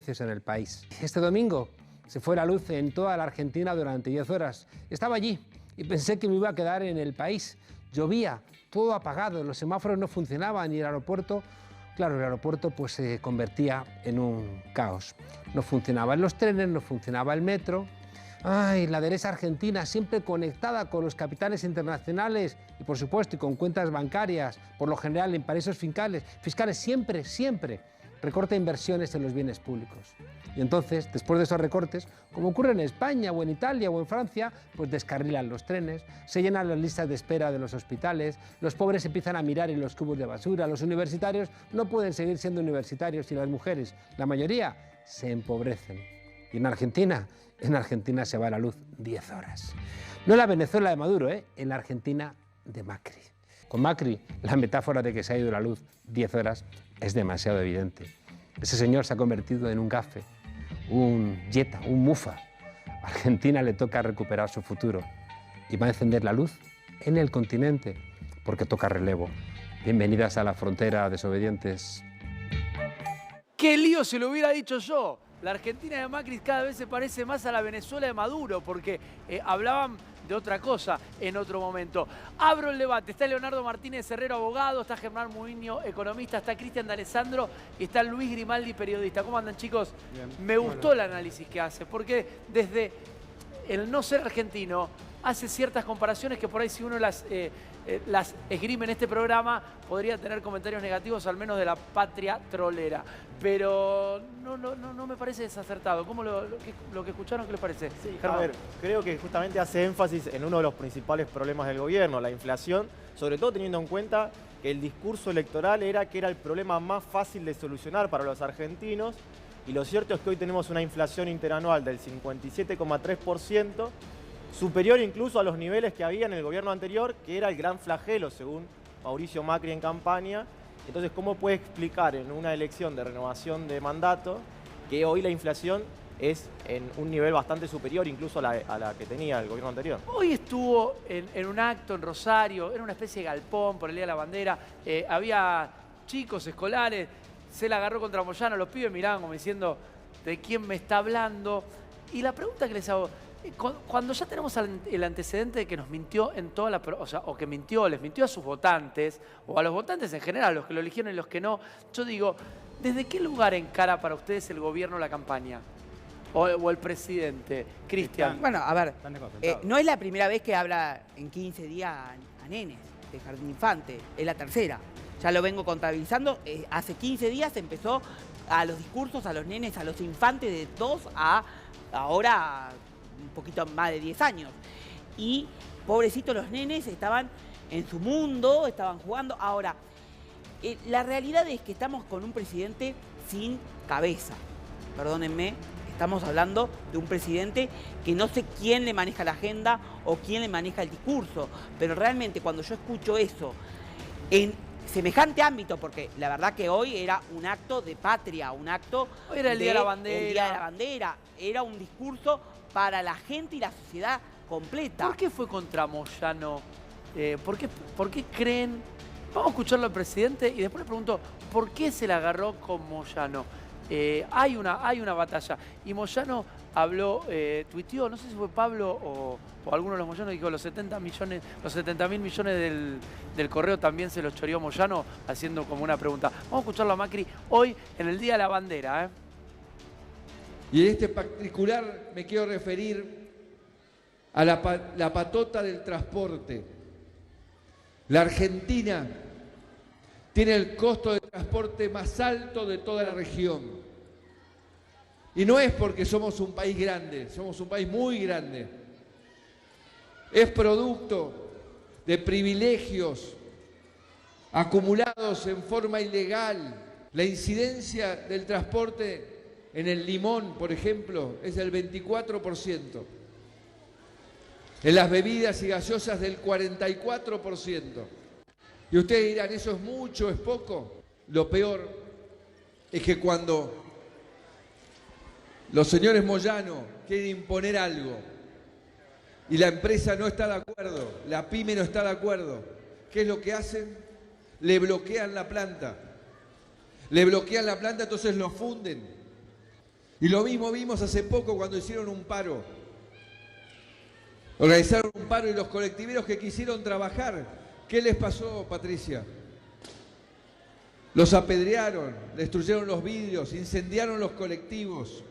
servicios en el país. Este domingo se fue la luz en toda la Argentina durante 10 horas. Estaba allí y pensé que me iba a quedar en el país. Llovía, todo apagado, los semáforos no funcionaban y el aeropuerto, claro, el aeropuerto pues se convertía en un caos. No funcionaban los trenes, no funcionaba el metro. Ay, la derecha argentina siempre conectada con los capitales internacionales y por supuesto y con cuentas bancarias, por lo general en paraísos fiscales, siempre recorta inversiones en los bienes públicos. Y entonces, después de esos recortes, como ocurre en España o en Italia o en Francia, pues descarrilan los trenes, se llenan las listas de espera de los hospitales, los pobres empiezan a mirar en los cubos de basura, los universitarios no pueden seguir siendo universitarios y las mujeres, la mayoría, se empobrecen. Y en Argentina se va la luz 10 horas. No en la Venezuela de Maduro, en la Argentina de Macri. Con Macri, la metáfora de que se ha ido la luz 10 horas es demasiado evidente. Ese señor se ha convertido en un gafe, un yeta, un mufa. A Argentina le toca recuperar su futuro y va a encender la luz en el continente porque toca relevo. Bienvenidas a la frontera, desobedientes. ¡Qué lío se lo hubiera dicho yo! La Argentina de Macri cada vez se parece más a la Venezuela de Maduro, porque hablaban de otra cosa en otro momento. Abro el debate. Está Leonardo Martínez Herrero, abogado, está Germán Muiño, economista, está Cristian D'Alessandro y está Luis Grimaldi, periodista. ¿Cómo andan, chicos? Bien. Me gustó el análisis que hace, porque desde el no ser argentino hace ciertas comparaciones que por ahí si uno las esgrime en este programa podría tener comentarios negativos, al menos de la patria trolera. Pero no me parece desacertado. ¿Cómo lo que escucharon, qué les parece? Sí, a ver, creo que justamente hace énfasis en uno de los principales problemas del gobierno, la inflación, sobre todo teniendo en cuenta que el discurso electoral era que era el problema más fácil de solucionar para los argentinos, y lo cierto es que hoy tenemos una inflación interanual del 57,3%, superior incluso a los niveles que había en el gobierno anterior, que era el gran flagelo, según Mauricio Macri en campaña. Entonces, ¿cómo puede explicar en una elección de renovación de mandato que hoy la inflación es en un nivel bastante superior incluso a la que tenía el gobierno anterior? Hoy estuvo en un acto en Rosario, era una especie de galpón por el Día de la Bandera, había chicos escolares, se la agarró contra Moyano, los pibes miraban como diciendo, ¿de quién me está hablando? Y la pregunta que les hago, cuando ya tenemos el antecedente de que nos mintió en toda la... o que les mintió a sus votantes, o a los votantes en general, los que lo eligieron y los que no, yo digo, ¿desde qué lugar encara para ustedes el gobierno la campaña? O el presidente, Cristian. Bueno, a ver, no es la primera vez que habla en 15 días a nenes de jardín infante, es la tercera. Ya lo vengo contabilizando, hace 15 días empezó a los discursos, a los nenes, a los infantes de 2 a ahora un poquito más de 10 años. Y pobrecitos los nenes estaban en su mundo, estaban jugando. Ahora, la realidad es que estamos con un presidente sin cabeza. Perdónenme, estamos hablando de un presidente que no sé quién le maneja la agenda o quién le maneja el discurso. Pero realmente cuando yo escucho eso en semejante ámbito, porque la verdad que hoy era un acto de patria, un acto... Hoy era el Día de la Bandera. El Día de la Bandera. Era un discurso para la gente y la sociedad completa. ¿Por qué fue contra Moyano? ¿Por qué creen? Vamos a escucharlo al presidente y después le pregunto, ¿por qué se la agarró con Moyano? Hay una batalla. Y Moyano habló, tuiteó, no sé si fue Pablo o alguno de los Moyanos, dijo los 70.000 millones del correo también se los choreó Moyano, haciendo como una pregunta. Vamos a escucharlo a Macri hoy en el Día de la Bandera. Y en este particular me quiero referir a la patota del transporte. La Argentina tiene el costo de transporte más alto de toda la región. Y no es porque somos un país grande, somos un país muy grande. Es producto de privilegios acumulados en forma ilegal. La incidencia del transporte en el limón, por ejemplo, es del 24%. En las bebidas y gaseosas del 44%. Y ustedes dirán, ¿eso es mucho, es poco? Lo peor es que cuando los señores Moyano quieren imponer algo y la empresa no está de acuerdo, la pyme no está de acuerdo, ¿qué es lo que hacen? Le bloquean la planta. Le bloquean la planta, entonces lo funden. Y lo mismo vimos hace poco cuando hicieron un paro. Organizaron un paro y los colectiveros que quisieron trabajar, ¿qué les pasó, Patricia? Los apedrearon, destruyeron los vidrios, incendiaron los colectivos.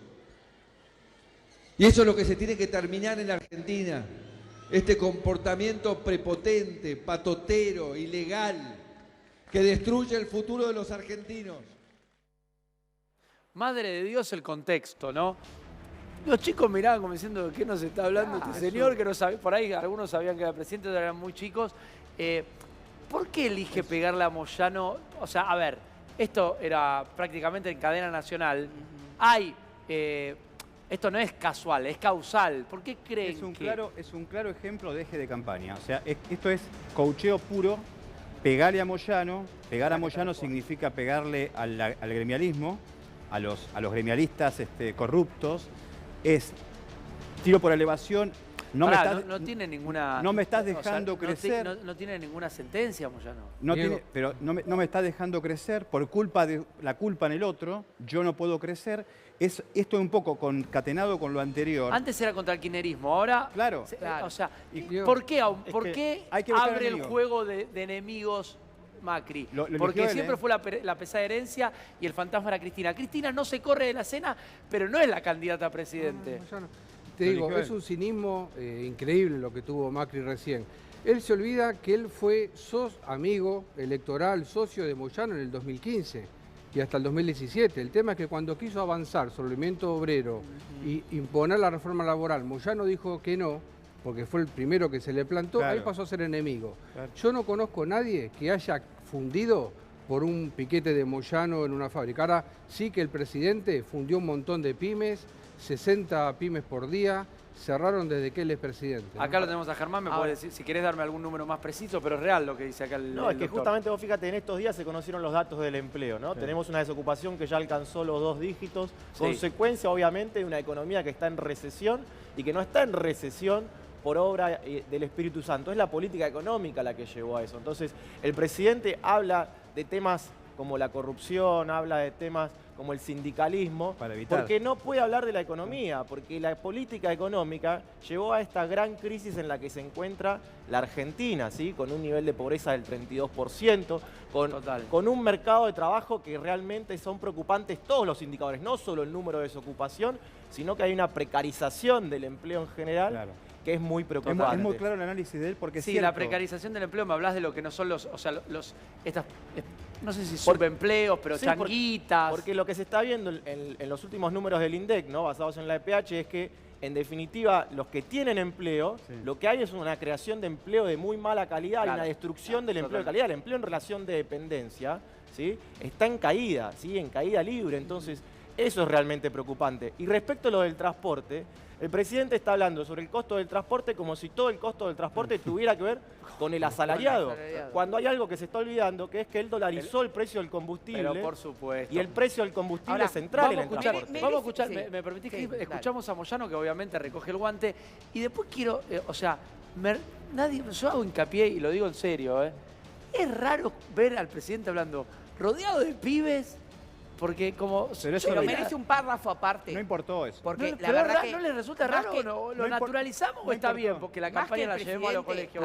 Y eso es lo que se tiene que terminar en la Argentina. Este comportamiento prepotente, patotero, ilegal, que destruye el futuro de los argentinos. Madre de Dios el contexto, ¿no? Los chicos miraban como diciendo, ¿de qué nos está hablando este señor? Que no sabía, por ahí algunos sabían que era presidente, otros eran muy chicos. ¿Por qué elige pegarle a Moyano? O sea, a ver, esto era prácticamente en cadena nacional. Esto no es casual, es causal. ¿Por qué creen Es un claro ejemplo de eje de campaña. O sea, esto es coacheo puro. Pegarle a Moyano. Pegar a Moyano significa pegarle al gremialismo, a los gremialistas corruptos. Es tiro por elevación. No tiene ninguna... No me estás dejando crecer. No tiene ninguna sentencia, Moyano. Pero no me está dejando crecer por culpa de la culpa en el otro. Yo no puedo crecer. Esto es un poco concatenado con lo anterior. Antes era contra el kirchnerismo, ahora... Claro. O sea, ¿por qué abre el juego de enemigos Macri? Porque siempre fue la pesada herencia y el fantasma era Cristina. Cristina no se corre de la escena, pero no es la candidata a presidente. Te digo, es un cinismo increíble lo que tuvo Macri recién. Él se olvida que él fue amigo electoral, socio de Moyano en el 2015 y hasta el 2017. El tema es que cuando quiso avanzar sobre el movimiento obrero y imponer la reforma laboral, Moyano dijo que no, porque fue el primero que se le plantó, ahí pasó a ser enemigo. Yo no conozco a nadie que haya fundido por un piquete de Moyano en una fábrica. Ahora sí que el presidente fundió un montón de pymes, 60 pymes por día, cerraron desde que él es presidente. Acá lo tenemos a Germán, me puede decir, si querés darme algún número más preciso, pero es real lo que dice acá el No, es que doctor. justamente vos fíjate, en estos días se conocieron los datos del empleo, ¿no? Sí. Tenemos una desocupación que ya alcanzó los 2 dígitos, consecuencia obviamente de una economía que está en recesión y que no está en recesión por obra del Espíritu Santo. Es la política económica la que llevó a eso. Entonces, el presidente habla de temas como la corrupción, habla de temas como el sindicalismo, porque no puede hablar de la economía, porque la política económica llevó a esta gran crisis en la que se encuentra la Argentina, ¿sí? Con un nivel de pobreza del 32%, con un mercado de trabajo que realmente son preocupantes todos los indicadores, no solo el número de desocupación, sino que hay una precarización del empleo en general, que es muy preocupante. Es muy claro el análisis de él porque sí, la precarización del empleo, me hablas de lo que no son no sé si subempleos, pero sí, changuitas. Porque lo que se está viendo en los últimos números del INDEC, ¿no? Basados en la EPH, es que en definitiva los que tienen empleo, lo que hay es una creación de empleo de muy mala calidad y una destrucción del empleo de calidad. El empleo en relación de dependencia, ¿sí? Está en caída, ¿sí? En caída libre. Entonces, eso es realmente preocupante. Y respecto a lo del transporte, el presidente está hablando sobre el costo del transporte como si todo el costo del transporte tuviera que ver con el asalariado. Cuando hay algo que se está olvidando, que es que él dolarizó el precio del combustible. Pero por supuesto. Y el precio del combustible es central en el transporte. Vamos a escuchar, ¿me permitís que escuchamos a Moyano, que obviamente recoge el guante? Y después quiero, yo hago hincapié, y lo digo en serio, es raro ver al presidente hablando rodeado de pibes. Porque como... Pero merece un párrafo aparte. No importó eso. Porque no, la verdad que ¿no les resulta raro o lo naturalizamos o está bien? Porque la campaña la llevemos a los colegios.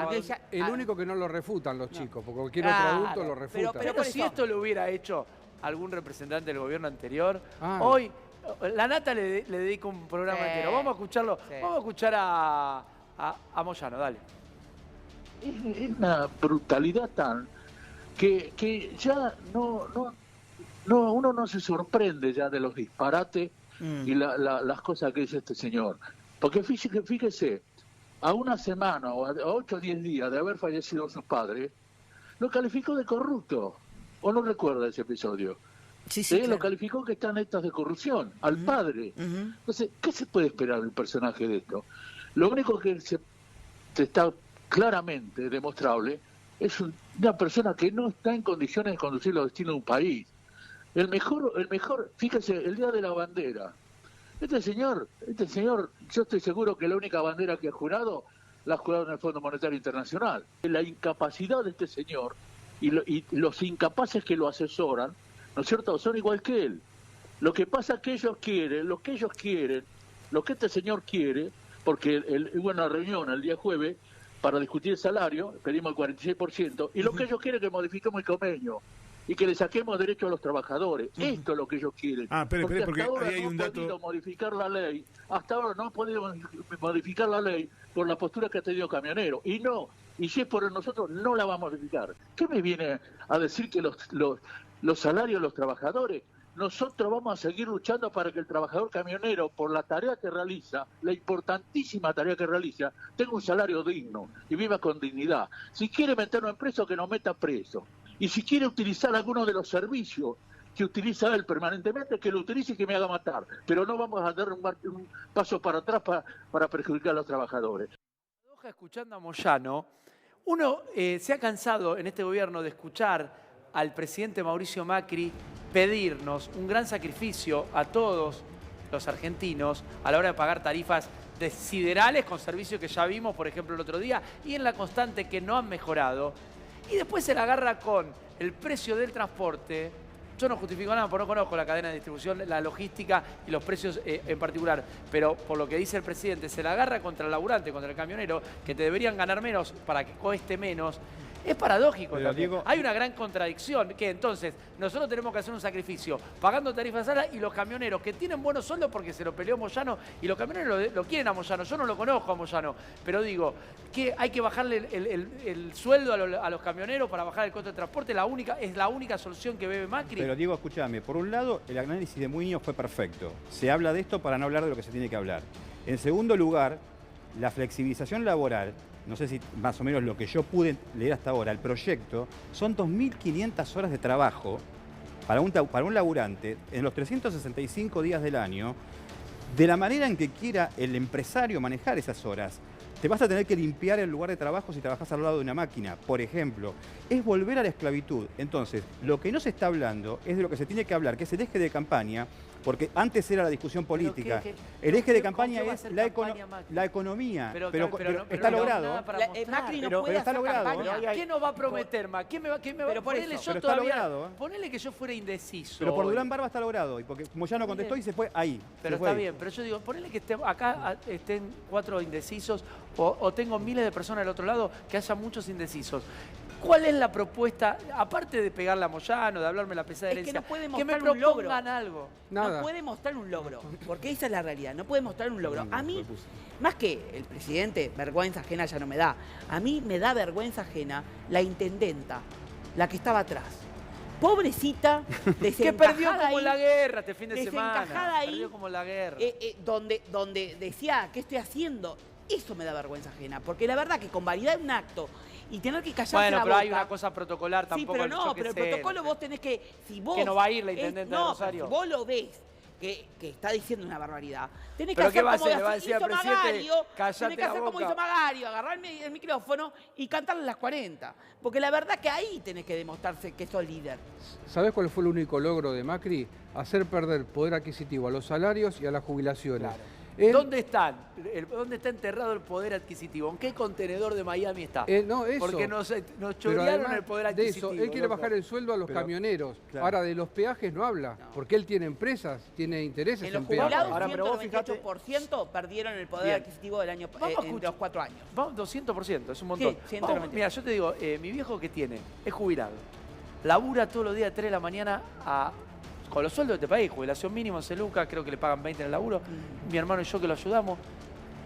El único que no lo refutan los chicos, porque cualquier otro adulto lo refuta. Pero si esto lo hubiera hecho algún representante del gobierno anterior, hoy la Nata le dedica un programa entero. Vamos a escucharlo. Vamos a escuchar a Moyano, dale. Es una brutalidad tan que ya uno no se sorprende ya de los disparates y las cosas que dice este señor. Porque fíjese, a una semana o a 8 o 10 días de haber fallecido sus padres, lo calificó de corrupto. ¿O no recuerda ese episodio? Sí, claro. Lo calificó que están estas de corrupción, al padre. Entonces, ¿qué se puede esperar del personaje de esto? Lo único que se está claramente demostrable es una persona que no está en condiciones de conducir los destinos de un país. El mejor, fíjese, el Día de la Bandera. Este señor, yo estoy seguro que la única bandera que ha jurado, la ha jurado en el Fondo Monetario Internacional. La incapacidad de este señor y los incapaces que lo asesoran, ¿no es cierto?, son igual que él. Lo que pasa es que ellos quieren, lo que este señor quiere, porque hubo una reunión el día jueves para discutir el salario, pedimos el 46%, y lo que ellos quieren es que modifiquemos el convenio y que le saquemos derechos a los trabajadores. Esto es lo que ellos quieren. Porque hasta ahora ahí hay un no han dato. podido modificar la ley, hasta ahora no han podido modificar la ley por la postura que ha tenido Camionero. Y si es por nosotros, no la vamos a modificar. ¿Qué me viene a decir que los salarios de los trabajadores? Nosotros vamos a seguir luchando para que el trabajador camionero, por la tarea que realiza, la importantísima tarea que realiza, tenga un salario digno y viva con dignidad. Si quiere meternos en preso, que nos meta preso. Y si quiere utilizar alguno de los servicios que utiliza él permanentemente, que lo utilice y que me haga matar. Pero no vamos a dar un paso para atrás para perjudicar a los trabajadores. Escuchando a Moyano, uno se ha cansado en este gobierno de escuchar al presidente Mauricio Macri pedirnos un gran sacrificio a todos los argentinos a la hora de pagar tarifas siderales con servicios que ya vimos, por ejemplo, el otro día, y en la constante que no han mejorado. Y después se la agarra con el precio del transporte. Yo no justifico nada, porque no conozco la cadena de distribución, la logística y los precios en particular. Pero por lo que dice el presidente, se la agarra contra el laburante, contra el camionero, que te deberían ganar menos para que cueste menos. Es paradójico también. Hay una gran contradicción, que entonces nosotros tenemos que hacer un sacrificio pagando tarifas altas y los camioneros que tienen buenos sueldos porque se lo peleó Moyano y los camioneros lo quieren a Moyano. Yo no lo conozco a Moyano, pero digo que hay que bajarle el sueldo a los camioneros para bajar el costo de transporte. Es la única solución que ve Macri. Pero Diego, escúchame, por un lado el análisis de Muñoz fue perfecto. Se habla de esto para no hablar de lo que se tiene que hablar. En segundo lugar, la flexibilización laboral, no sé si más o menos lo que yo pude leer hasta ahora, el proyecto, son 2.500 horas de trabajo para un laburante en los 365 días del año, de la manera en que quiera el empresario manejar esas horas. Te vas a tener que limpiar el lugar de trabajo si trabajas al lado de una máquina, por ejemplo. Es volver a la esclavitud. Entonces, lo que no se está hablando es de lo que se tiene que hablar, que es el eje de campaña, porque antes era la discusión política. El eje de campaña es la economía, pero está logrado. Macri no puede hacer campaña. ¿Qué nos va a prometer, Macri? Ponele que yo fuera indeciso. Pero por Durán Barba está logrado, y porque Moyano contestó y se fue ahí. Pero está bien, pero yo digo, ponele que acá estén 4 indecisos o tengo miles de personas del otro lado, que haya muchos indecisos. ¿Cuál es la propuesta, aparte de pegarle a Moyano, de hablarme la pesada herencia, que no puede que me mostrar un logro. propongan algo? Nada. No puede mostrar un logro, porque esa es la realidad, no puede mostrar un logro. A mí, más que el presidente, vergüenza ajena ya no me da. A mí me da vergüenza ajena la intendenta, la que estaba atrás. Pobrecita, que perdió como ahí, la guerra este fin de semana. Desencajada ahí, perdió como la guerra. donde decía, ¿qué estoy haciendo? Eso me da vergüenza ajena, porque la verdad que convalidar un acto y tener que callarse la boca... Bueno, pero hay una cosa protocolar tampoco. Sí, pero no, pero el protocolo vos tenés que... Si vos que no va a ir la intendente de Rosario. Si vos lo ves que está diciendo una barbaridad, tenés que ¿pero hacer qué va a como hacer? ¿Le va a decir al presidente, cállate tenés que hacer la como boca? hizo Magario, agarrar el micrófono y cantarle las 40. Porque la verdad que ahí tenés que demostrarse que sos líder. ¿Sabés cuál fue el único logro de Macri? Hacer perder poder adquisitivo a los salarios y a las jubilaciones. Claro. ¿Dónde está enterrado el poder adquisitivo? ¿En qué contenedor de Miami está? No, eso. Porque nos chorearon el poder adquisitivo. De eso, él quiere bajar el sueldo a los camioneros. Claro. Ahora, de los peajes no habla, porque él tiene empresas, tiene intereses En los peajes. jubilados, Ahora, pero vos fijate- 198% perdieron el poder Bien. adquisitivo del año en los 4 años. Vamos, 200%, es un montón. Sí, 190. Mira, yo te digo, mi viejo que tiene, es jubilado. Labura todos los días de 3 de la mañana con los sueldos de este país, jubilación mínima en Celuca, creo que le pagan 20 en el laburo, mi hermano y yo que lo ayudamos,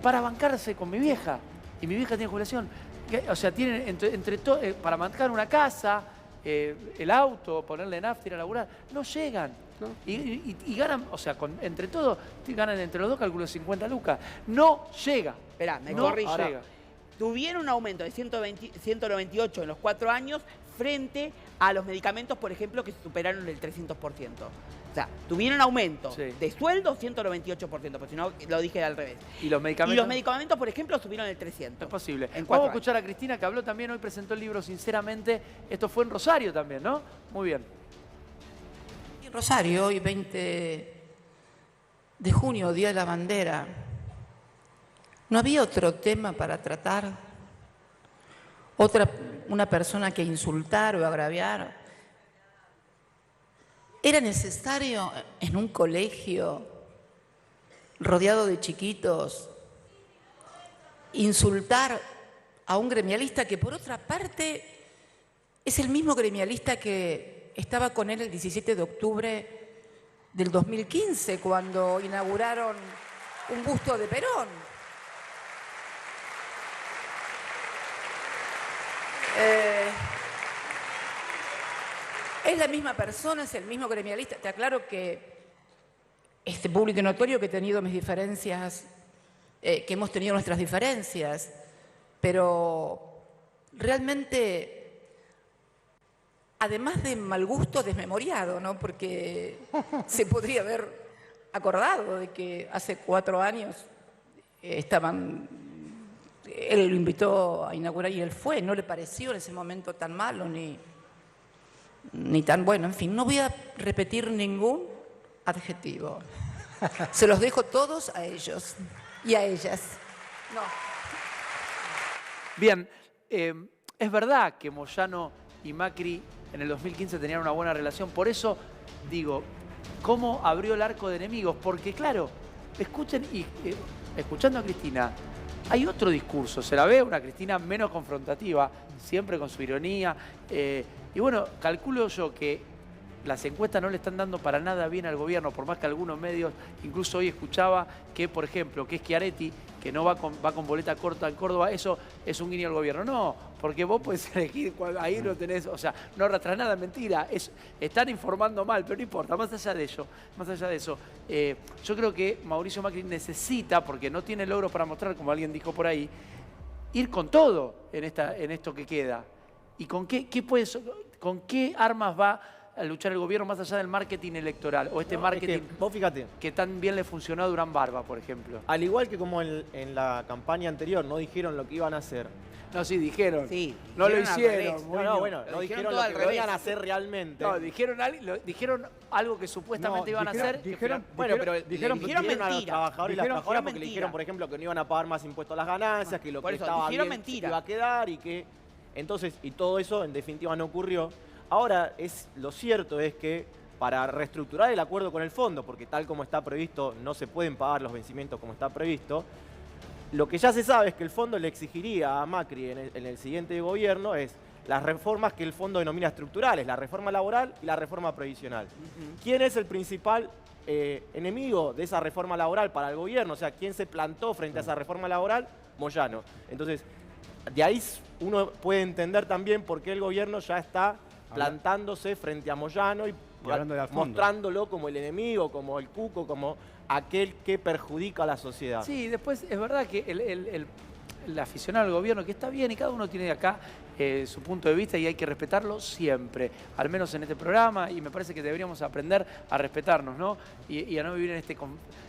para bancarse con mi vieja. Y mi vieja tiene jubilación. O sea, tienen para bancar una casa, el auto, ponerle nafta, ir a laburar, no llegan. ¿No? Y ganan, o sea, entre todos, ganan entre los dos, calculo 50 lucas. No llega. Esperá, me No corrijo. llega. Tuvieron un aumento de 198 en los 4 años frente a los medicamentos, por ejemplo, que superaron el 300%. O sea, tuvieron aumento de sueldo 198%, porque si no, lo dije al revés. ¿Y los medicamentos? Y los medicamentos, por ejemplo, subieron el 300%. Es posible. En 4 Vamos a años. escuchar a Cristina, que habló también, hoy presentó el libro Sinceramente. Esto fue en Rosario también, ¿no? Muy bien. En Rosario, hoy 20 de junio, Día de la Bandera, ¿no había otro tema para tratar? ¿Una persona que insultar o agraviar? ¿Era necesario en un colegio rodeado de chiquitos insultar a un gremialista que, por otra parte, es el mismo gremialista que estaba con él el 17 de octubre del 2015, cuando inauguraron un busto de Perón? Es la misma persona, es el mismo gremialista. Te aclaro que este público notorio que he tenido mis diferencias, que hemos tenido nuestras diferencias, pero realmente, además de mal gusto, desmemoriado, ¿no? Porque se podría haber acordado de que hace 4 años él lo invitó a inaugurar y él fue. No le pareció en ese momento tan malo ni tan bueno. En fin, no voy a repetir ningún adjetivo. Se los dejo todos a ellos y a ellas. No. Bien, es verdad que Moyano y Macri en el 2015 tenían una buena relación. Por eso digo, ¿cómo abrió el arco de enemigos? Porque claro, escuchen y escuchando a Cristina, hay otro discurso. Se la ve una Cristina menos confrontativa, siempre con su ironía. Y bueno, calculo yo que las encuestas no le están dando para nada bien al gobierno, por más que algunos medios, incluso hoy escuchaba que, por ejemplo, que es Schiaretti, que no va con boleta corta en Córdoba, eso es un guiño al gobierno. No, porque vos podés elegir, ahí no tenés, o sea, no arrastras nada, mentira. Están informando mal, pero no importa, más allá de eso, yo creo que Mauricio Macri necesita, porque no tiene logros para mostrar, como alguien dijo por ahí, ir con todo en esto que queda. ¿Y con qué armas va a luchar el gobierno más allá del marketing electoral? O marketing vos fíjate, que tan bien le funcionó a Durán Barba, por ejemplo. Al igual que como en la campaña anterior no dijeron lo que iban a hacer. No, sí, dijeron. Sí, no lo hicieron. No dijeron lo que iban a hacer realmente. No, dijeron algo que supuestamente iban a hacer. Dijeron a los trabajadores y las trabajadoras porque le dijeron, por ejemplo, que no iban a pagar más impuestos a las ganancias, que lo que estaba bien iba a quedar y que... Entonces, y todo eso en definitiva no ocurrió. Ahora, lo cierto es que para reestructurar el acuerdo con el fondo, porque tal como está previsto no se pueden pagar los vencimientos como está previsto, lo que ya se sabe es que el fondo le exigiría a Macri en el siguiente gobierno es las reformas que el fondo denomina estructurales, la reforma laboral y la reforma previsional. ¿Quién es el principal enemigo de esa reforma laboral para el gobierno? O sea, ¿quién se plantó frente a esa reforma laboral? Moyano. Entonces, de ahí uno puede entender también por qué el gobierno ya está plantándose frente a Moyano y mostrándolo como el enemigo, como el cuco, como aquel que perjudica a la sociedad. Sí, después es verdad que el aficionado al gobierno, que está bien y cada uno tiene acá su punto de vista y hay que respetarlo siempre, al menos en este programa, y me parece que deberíamos aprender a respetarnos, ¿no? Y a no vivir en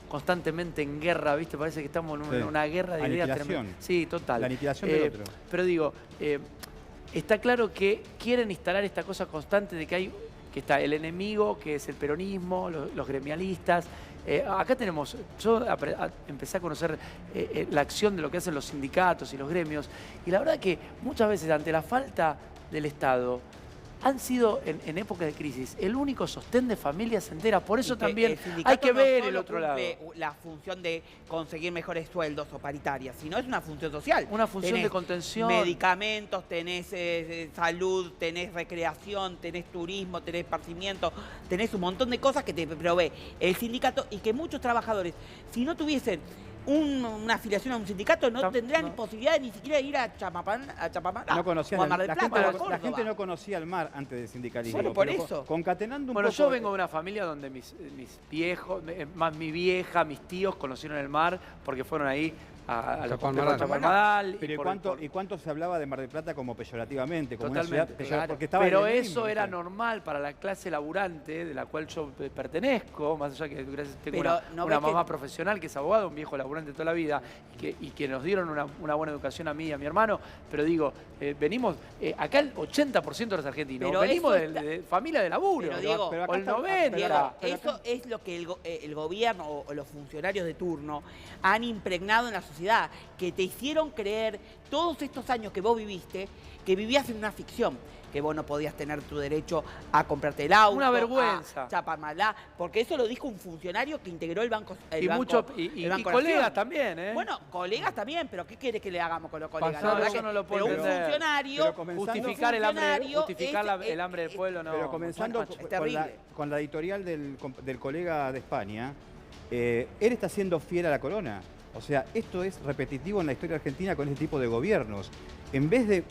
constantemente en guerra, ¿viste? Parece que estamos en una guerra de ideas tremenda. Sí, total. La aniquilación del otro. Pero digo, está claro que quieren instalar esta cosa constante de que está el enemigo, que es el peronismo, los gremialistas. Acá tenemos, yo empecé a conocer la acción de lo que hacen los sindicatos y los gremios, y la verdad que muchas veces ante la falta del Estado han sido en época de crisis el único sostén de familias enteras. Por eso también hay que ver el otro lado. La función de conseguir mejores sueldos o paritarias, sino es una función social. Una función de contención. Medicamentos, tenés salud, tenés recreación, tenés turismo, tenés esparcimiento, tenés un montón de cosas que te provee el sindicato y que muchos trabajadores, si no tuviesen una afiliación a un sindicato, no tendrían posibilidad ni siquiera de ir a Chapamán, no conocían o a Mar del Plata, la gente no conocía el mar antes del sindicalismo. Bueno, por eso. Concatenando un poco... Bueno, yo vengo de una familia donde mis viejos, más mi vieja, mis tíos conocieron el mar porque fueron ahí a Chapalmadal. Pero ¿y cuánto se hablaba de Mar del Plata como peyorativamente? Como totalmente. Una ciudad, porque estaba pero eso era normal para la clase laburante de la cual yo pertenezco, más allá que tengo una mamá profesional que es abogado, un viejo laburante toda la vida, y que nos dieron una buena educación a mí y a mi hermano. Pero digo, venimos, acá el 80% de los argentinos, pero venimos de familia de laburo, pero o el 90%. Eso es lo que el gobierno o los funcionarios de turno han impregnado en la sociedad sociedad, que te hicieron creer todos estos años que vos viviste, que vivías en una ficción, que vos no podías tener tu derecho a comprarte el auto, una vergüenza, a chapamalá, porque eso lo dijo un funcionario que integró el banco. Y colegas también, ¿eh? Bueno, colegas también, pero ¿qué quiere que le hagamos con los colegas? Eso no lo puedo pero entender. Un funcionario, justificar el hambre del pueblo, no. Pero comenzando con la editorial del colega de España, él está siendo fiel a la corona. O sea, esto es repetitivo en la historia argentina con este tipo de gobiernos. En vez de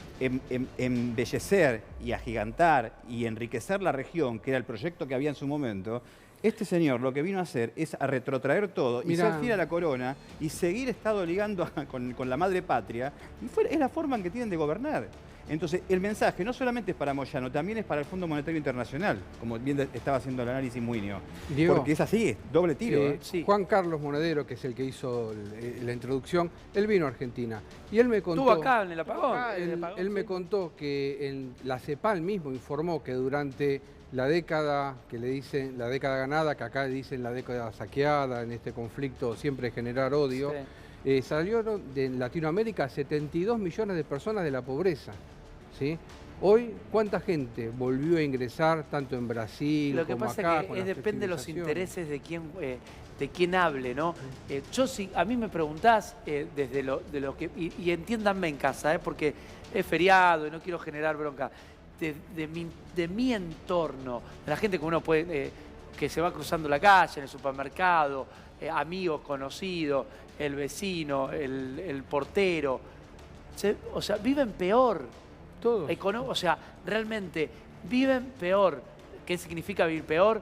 embellecer y agigantar y enriquecer la región, que era el proyecto que había en su momento, este señor lo que vino a hacer es a retrotraer todo y ser fiel a la corona y seguir estado ligando con la madre patria. Y es la forma en que tienen de gobernar. Entonces, el mensaje no solamente es para Moyano, también es para el Fondo Monetario Internacional, como bien estaba haciendo el análisis Muinio. Diego, porque es así, es doble tiro. Sí. Juan Carlos Monedero, que es el que hizo la introducción, él vino a Argentina. Y él me contó... Estuvo acá en el apagón. Él me contó que en la CEPAL mismo informó que durante la década, que le dicen la década ganada, que acá dicen la década saqueada, en este conflicto siempre generar odio, salieron de Latinoamérica 72 millones de personas de la pobreza. ¿Sí? Hoy, ¿cuánta gente volvió a ingresar tanto en Brasil como acá? Lo que pasa es que depende de los intereses de quién hable, ¿no? Yo sí, a mí me preguntás desde de lo que... Y entiéndanme en casa, porque es feriado y no quiero generar bronca. De mi entorno, de la gente que uno puede... que se va cruzando la calle, en el supermercado, amigos, conocidos, el vecino, el portero. O sea, viven peor. Todos. O sea, realmente viven peor. ¿Qué significa vivir peor?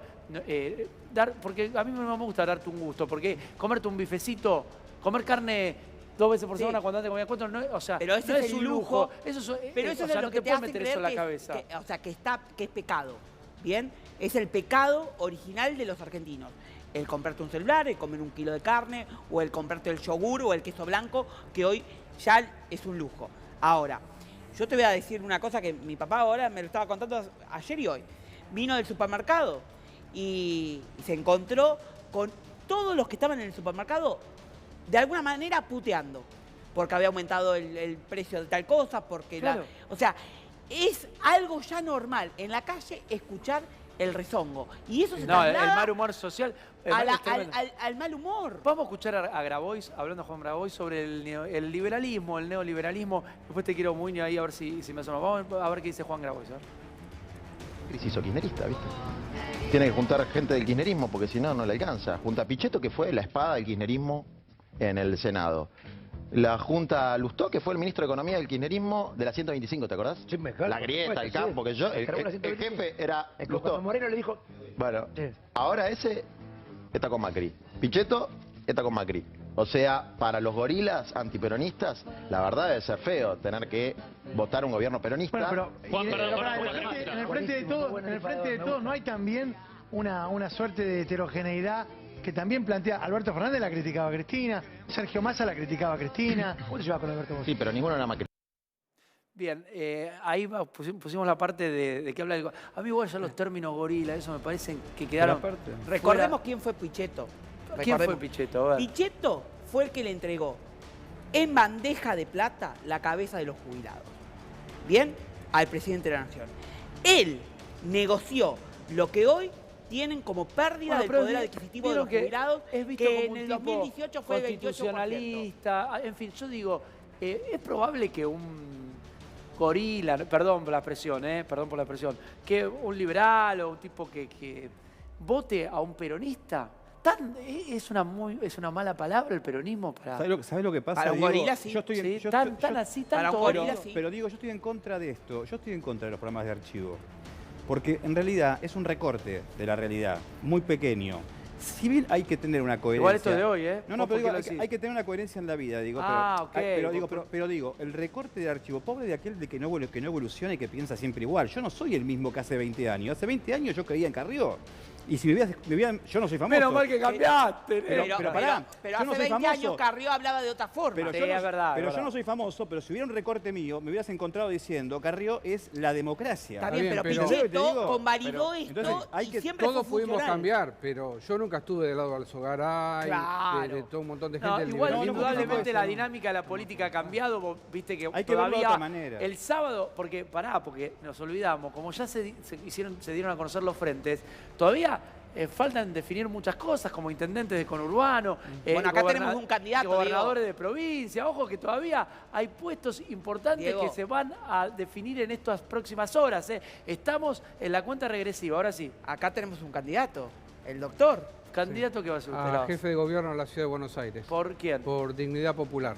Porque a mí no me gusta darte un gusto, porque comerte un bifecito, comer carne 2 veces por semana cuando antes comía 4, o sea, pero ese no es un lujo. Pero eso es no lo que te puedes meter eso en la cabeza. O sea, que es pecado. ¿Bien? Es el pecado original de los argentinos. El comprarte un celular, el comer 1 kilo de carne, o el comprarte el yogur o el queso blanco, que hoy ya es un lujo. Ahora, yo te voy a decir una cosa que mi papá ahora me lo estaba contando ayer y hoy. Vino del supermercado y se encontró con todos los que estaban en el supermercado de alguna manera puteando. Porque había aumentado el precio de tal cosa, porque claro. O sea, es algo ya normal en la calle escuchar el rezongo. Y eso se traslada el mal humor social. al mal humor. Vamos a escuchar a Grabois, hablando a Juan Grabois, sobre el liberalismo, el neoliberalismo. Después te quiero muy ahí a ver si me asoma. Vamos a ver qué dice Juan Grabois. Crisis o kirchnerista, ¿viste? Tiene que juntar gente del kirchnerismo porque si no, no le alcanza. Junta a Pichetto, que fue la espada del kirchnerismo en el Senado. La junta Lustó, que fue el ministro de Economía del kirchnerismo de la 125, ¿te acordás? Sí, mejor. La grieta, el campo, que yo, el jefe era Lustó. Moreno le dijo... Bueno, ahora ese está con Macri. Pichetto está con Macri. O sea, para los gorilas antiperonistas, la verdad debe ser feo tener que votar un gobierno peronista. Bueno, pero en el frente de todo no hay también una suerte de heterogeneidad que también plantea. Alberto Fernández la criticaba a Cristina, Sergio Massa la criticaba a Cristina. ¿Cómo te llevas con Alberto Fernández? Sí, pero ninguno era Macri. Bien, ahí pusimos la parte de que habla del... A mí igual ya los términos gorila, eso me parece que quedaron... Recordemos quién fue Pichetto. ¿Quién fue Pichetto? A ver. Pichetto fue el que le entregó en bandeja de plata la cabeza de los jubilados. ¿Bien? Al presidente de la Nación. Él negoció lo que hoy tienen como pérdida del poder adquisitivo de los jubilados, que en el 2018 fue el 28%. Constitucionalista, en fin, yo digo, es probable que un gorila, perdón por la expresión, que un liberal o un tipo que vote a un peronista, es una mala palabra el peronismo para... ¿Sabes lo que pasa? Para un gorila sí. Para un gorila sí. Pero digo, yo estoy en contra de esto, yo estoy en contra de los programas de archivo. Porque en realidad es un recorte de la realidad, muy pequeño. Si bien hay que tener una coherencia... Igual esto de hoy, ¿eh? No, pero digo, hay que tener una coherencia en la vida, digo. Pero digo, el recorte del archivo, pobre de aquel de que no evoluciona y que piensa siempre igual. Yo no soy el mismo que hace 20 años. Hace 20 años yo creía en Carrió. Y si vivían, yo no soy famoso. Menos mal que cambiaste. Pero pará, pero yo no hace soy 20 años famoso. Carrió hablaba de otra forma. Pero, Sí, yo, no, es verdad, pero es yo verdad. no soy famoso, pero si hubiera un recorte mío, me hubieras encontrado diciendo Carrió es la democracia. Está bien, pero ¿entendés lo que te Pichetto digo? convalidó Pero, esto entonces, hay y que- siempre Todos fue pudimos funcional. cambiar, pero yo nunca estuve del lado de Alzogaray, Claro. de todo un montón de gente No, del igual, liberalismo. indudablemente la dinámica de la política ha cambiado. Vos viste que Hay que verlo de todavía otra manera. el sábado, porque nos olvidamos, como ya se dieron a conocer los frentes, todavía faltan definir muchas cosas, como intendentes de conurbano, Bueno, acá tenemos un candidato, gobernadores de provincia. Ojo que todavía hay puestos importantes Diego. que se van a definir en estas próximas horas. Estamos en la cuenta regresiva, ahora sí. Acá tenemos un candidato, el doctor. ¿Candidato que va a ser usted? A jefe de gobierno de la Ciudad de Buenos Aires. ¿Por quién? Por Dignidad Popular.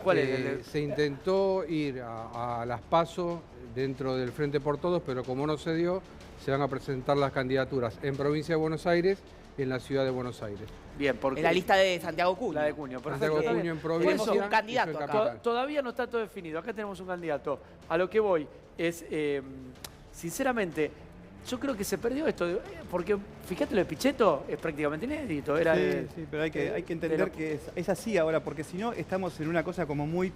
¿Cuál es? El de- Se intentó ir a las PASO dentro del Frente por Todos, pero como no se dio, se van a presentar las candidaturas en Provincia de Buenos Aires y en la Ciudad de Buenos Aires. Bien, porque En la lista de Santiago Cuño. La de Cuño, perfecto. Santiago está Cuño bien. en provincia. Tenemos un y yo en candidato acá. capital. Todavía no está todo definido. Acá tenemos un candidato. A lo que voy es, sinceramente, yo creo que se perdió esto. Porque, fíjate, lo de Pichetto es prácticamente inédito. Era Sí, pero hay que entender que es así ahora, porque si no estamos en una cosa como muy...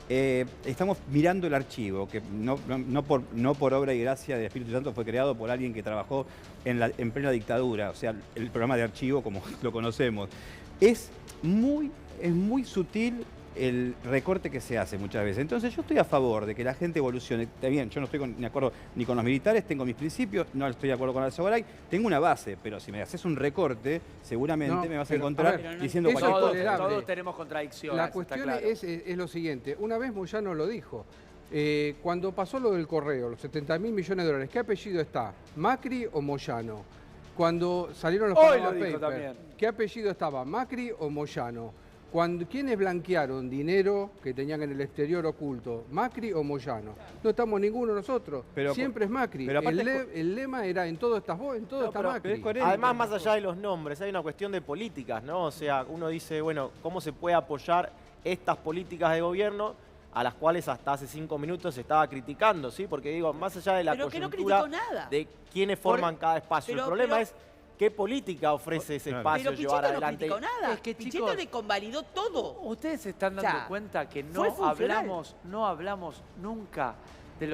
estamos mirando el archivo, que no por obra y gracia del Espíritu Santo fue creado por alguien que trabajó en plena dictadura, o sea, el programa de archivo como lo conocemos. Es muy sutil el recorte que se hace muchas veces. Entonces yo estoy a favor de que la gente evolucione. Está bien, yo no estoy de acuerdo ni con los militares, tengo mis principios, no estoy de acuerdo con Alzogaray, tengo una base, pero si me haces un recorte, seguramente No, me vas a pero, encontrar a ver, diciendo eso cualquier es cosa. tolerable. Todos tenemos contradicciones. La está cuestión claro. es lo siguiente. Una vez Moyano lo dijo. Cuando pasó lo del correo, los 70.000 millones de dólares, ¿qué apellido está? ¿Macri o Moyano? Cuando salieron los Hoy Panama lo dijo Papers, también. ¿qué apellido estaba? ¿Macri o Moyano? ¿Quiénes blanquearon dinero que tenían en el exterior oculto? ¿Macri o Moyano? No estamos ninguno nosotros. Pero- Siempre es Macri. pero aparte El lema era en todo estás vos, en todo está pero Macri. es coherente. Además, más allá de los nombres, hay una cuestión de políticas, ¿no? O sea, uno dice, bueno, ¿cómo se puede apoyar estas políticas de gobierno a las cuales hasta hace 5 minutos se estaba criticando, ¿sí? Porque digo, más allá de la Pero que no coyuntura criticó nada. de quiénes forman cada espacio, el problema es qué política ofrece ese Claro. espacio Pero llevar Pichetto no adelante. criticó nada. Es que, Pichetto chicos, le convalidó todo. Ustedes se están O dando sea, cuenta que fue funcional. no hablamos nunca de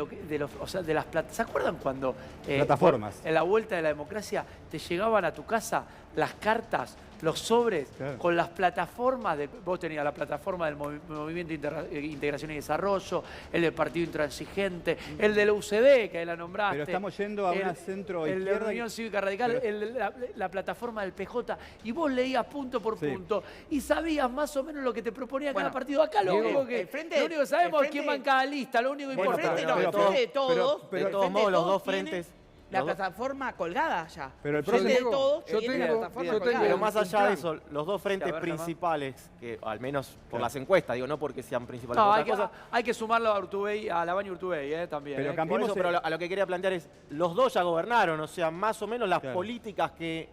las plataformas. ¿Se acuerdan cuando Plataformas. en la vuelta de la democracia te llegaban a tu casa las cartas, los sobres Claro. con las plataformas? Vos tenías la plataforma del Movimiento Integración y Desarrollo, el del Partido Intransigente, el de la UCD, que ahí la nombraste. Pero estamos yendo a una centro El de izquierda la Unión Cívica Radical, pero- el de la plataforma del PJ. Y vos leías punto por Sí. punto y sabías más o menos lo que te proponía Bueno, cada partido. Acá lo Diego, único que, el frente- lo único que sabemos el es quién frente- va en cada lista, lo único que Bueno, importa. El frente no, pero- el frente de todos. de el todos frente modos, los dos tiene frentes... La los dos- plataforma colgada ya. Pero el El frente de próximo- todos yo tiene tengo- la plataforma yo colgada. Pero tengo- más un allá de plan. eso, los dos frentes A ver, Germán. principales, que al menos por las encuestas, digo, no porque sean principales No, por hay otra cosa, hay que sumarlo a Urtubey, a Lavagna Urtubey, también. Pero por cambiemos eso, pero a lo que quería plantear es, los dos ya gobernaron, o sea, más o menos las Claro. políticas que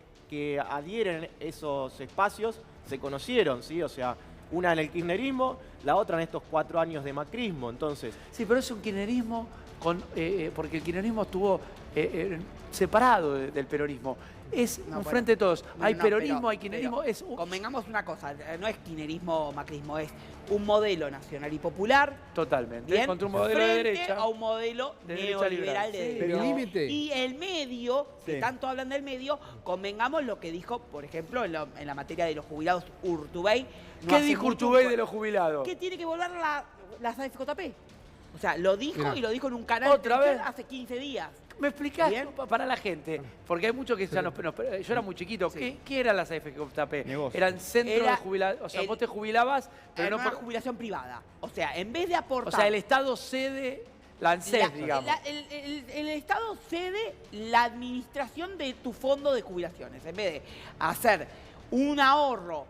adhieren esos espacios se conocieron, ¿sí? O sea, una en el kirchnerismo, la otra en estos 4 años de macrismo, entonces... Sí, pero es un kirchnerismo porque el kirchnerismo estuvo separado del peronismo. Es No, un bueno. frente de todos. Hay No, peronismo, pero- hay kirchnerismo. pero Es Convengamos una cosa, no es kirchnerismo o macrismo, es un modelo nacional y popular. totalmente. Bien, Contra un modelo de frente derecha. a un modelo de derecha neoliberal liberal. de Sí. derecha. Pero el límite. Y el medio, que Sí. tanto hablan del medio, convengamos lo que dijo, por ejemplo, en la materia de los jubilados Urtubey. no ¿Qué hace dijo mucho Urtubey un- de los jubilados? Que tiene que volver las AFJP. O sea, lo dijo Mirá. y lo dijo en un canal ¿Otra de televisión vez? hace 15 días. ¿Me explicás Bien. para la gente? Porque hay muchos que ya yo era muy chiquito. Sí. ¿Qué eran las AFJP? Negocio. Eran centros Era de jubilación. O sea, el- vos te jubilabas, pero Era no una por- jubilación privada. O sea, en vez de aportar... O sea, el Estado cede la ANSES, digamos. El Estado cede la administración de tu fondo de jubilaciones. En vez de hacer un ahorro